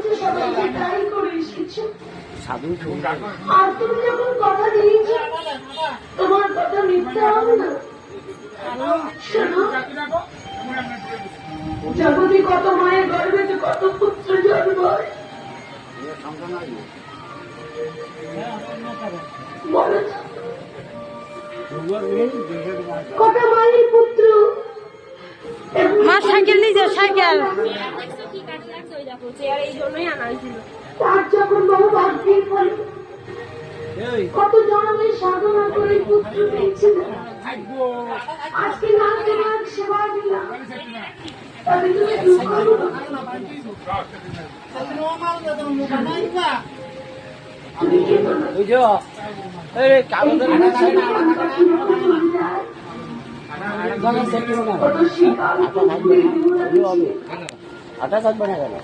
যে সবাইকে তাই করে এসেছো। সাধু আর তুমি যখন কথা দিয়েছ তোমার কথা মিথ্যা হবে না। শোনো, জগতে কত মায়ের গর্ভে যে কত পুত্র জন্ম হয়, বলো তো, কত মায়ের পুত্র। মা সাইকেল নিয়ে যাও, সাইকেল। তার যখন বহু ভাগ্যের ফলে কত জন্মের সাধনা করে পুত্র পেয়েছিলেন, আজকে না তোমার সেবা দিলাম, তবে তুমি দুঃখ করো। তুমি কেন না? কত শিকার আটা থাকবে না কেন?